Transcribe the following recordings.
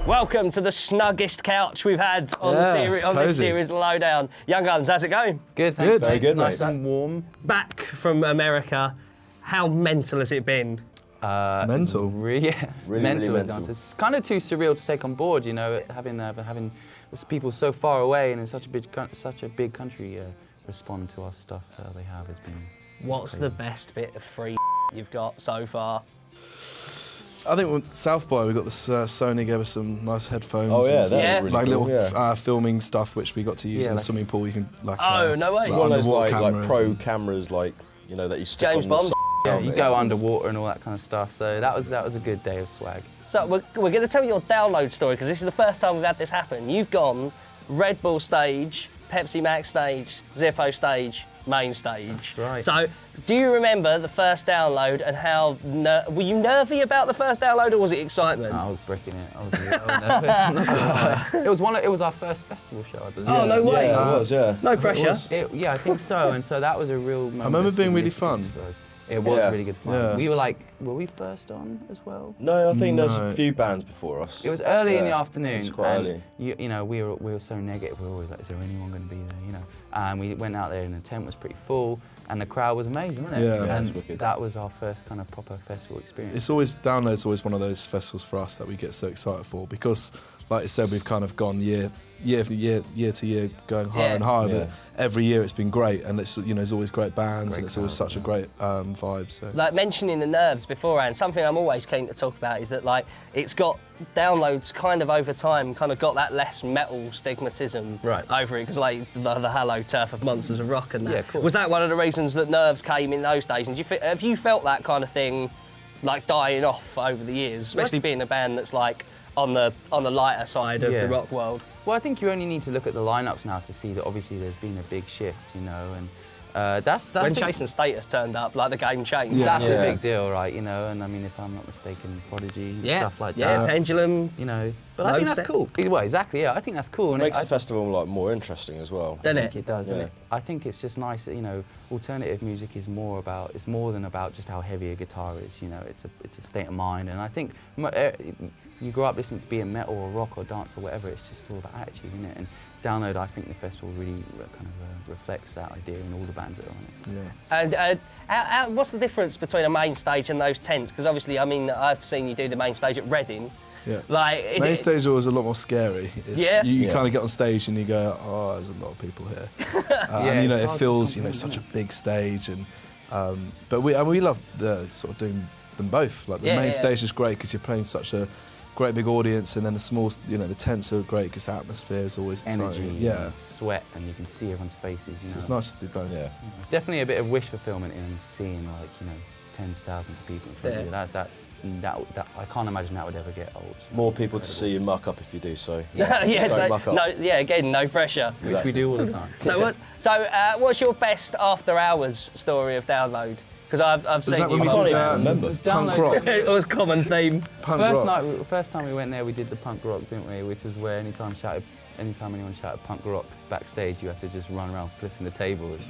Welcome to the snuggest couch we've had on this series, Lowdown. Young Guns, how's it going? Good, thanks. Very good, mate. Nice and warm. Back from America, how mental has it been? Mental. Really mental. mental. It's kind of too surreal to take on board, you know, having people so far away and in such a big country respond to our stuff they have has been. What's crazy. the best bit of free you've got so far? I think with South by we got this Sony gave us some nice headphones. Oh yeah, and some, that was like really cool, little filming stuff which we got to use in the like swimming pool. You can like no way. one of those underwater like pro and- cameras, like that you stick James on Bond. the Yeah, you go underwater and all that kind of stuff. So that was a good day of swag. So we're going to tell you your download story because this is the first time we've had this happen. You've gone Red Bull stage, Pepsi Max stage, Zippo stage, main stage. That's right. So do you remember the first download and how, were you nervy about the first download or was it excitement? I was bricking it. I was nervous. I'm not gonna lie. It was our first festival show, I believe. Oh, no way. Yeah, it was, yeah. No pressure. Yeah, I think so. And so that was a real moment. I remember of being really significance fun. for us. It was Yeah. really good fun. Yeah. We were we first on as well? No, I think there's No. a few bands before us. It was early in the Yeah, afternoon. It was quite and early. You know, we were so negative. We were always like, is there anyone going to be there? You know, and we went out there and the tent was pretty full, and the crowd was amazing, wasn't it? Yeah. Yeah, it was and wicked. that was our first kind of proper festival experience. It's always Download's always one of those festivals for us that we get so excited for because, like I said, we've kind of gone year to year, going higher and higher. Yeah. But every year it's been great, and it's there's always great bands, Great and it's always crowd, such a great vibe. So. Like mentioning the nerves beforehand, something I'm always keen to talk about is that like it's got downloads kind of over time, kind of got that less metal stigmatism over it because like the Hello Turf of Monsters of Rock and that. Yeah, of course. Was that one of the reasons that nerves came in those days? And have you felt that kind of thing like dying off over the years, especially being a band that's like on the lighter side of the rock world? Well, I think you only need to look at the lineups now to see that obviously there's been a big shift, you know, and that's When Chase and Status turned up, like the game changed. that's a big deal, right? You know, and I mean, if I'm not mistaken, Prodigy, stuff like Yeah, that. Pendulum. You know, but I think that's cool. Well, exactly, yeah, I think that's cool. And It makes I the festival like more interesting as well. Doesn't think it? it does, doesn't Yeah. it? I think it's just nice that, you know, alternative music is more than about just how heavy a guitar is, you know, it's a state of mind, and I think you grow up listening to be it metal or rock or dance or whatever, it's just all about attitude, isn't it? And Download, I think the festival really kind of reflects that idea in all the bands that are on it. Yeah. And what's the difference between a main stage and those tents? Because obviously, I mean, I've seen you do the main stage at Reading. Yeah. Like, Main stage was a lot more scary. Yeah. You kind of get on stage and you go, oh, there's a lot of people here. And you know, it feels such a big stage, and but we love the sort of doing them both. Like the main stage is great because you're playing such a great big audience, and then the small, the tents are great because the atmosphere is always Energy, exciting. Yeah. and sweat, and you can see everyone's faces. You know. It's nice to do both. Yeah. It's definitely a bit of wish fulfillment in seeing, like, you know, tens of thousands of people in front of you. That I can't imagine that would ever get old. More people to see you muck up if you do so. Don't muck up. again, no pressure. Which we do all the time. So what's your best after hours story of Download? Because I've seen that you. when we I can't did even remember. punk rock? It was common theme. Punk rock. First time we went there, we did the punk rock, didn't we? Which is where anytime anyone shouted punk rock backstage, you had to just run around flipping the tables.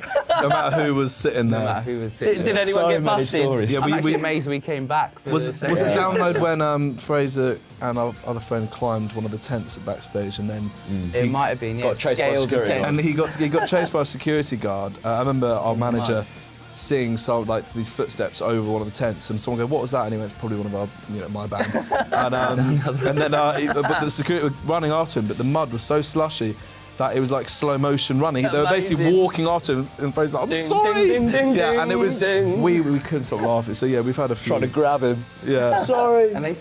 No matter who was sitting No there. matter who was sitting Did there. anyone So get many busted? stories. Yeah, I'm we actually amazed we came back. For Was the it second Download when Fraser and our other friend climbed one of the tents at backstage, and then It might have been, yeah. Got chased by scaled the security tent. and he got chased by a security guard. I remember our manager seeing to these footsteps over one of the tents, and someone go, "What was that?" And he went, "It's probably one of our, my band." And then, but the security were running after him, but the mud was so slushy that it was like slow motion running. They were basically Amazing. walking after him, and Fraser's like, "I'm Ding, sorry." ding, ding, Yeah, ding, and it was ding. we couldn't stop laughing. So yeah, we've had a few. Trying to grab him. Yeah. Sorry. And they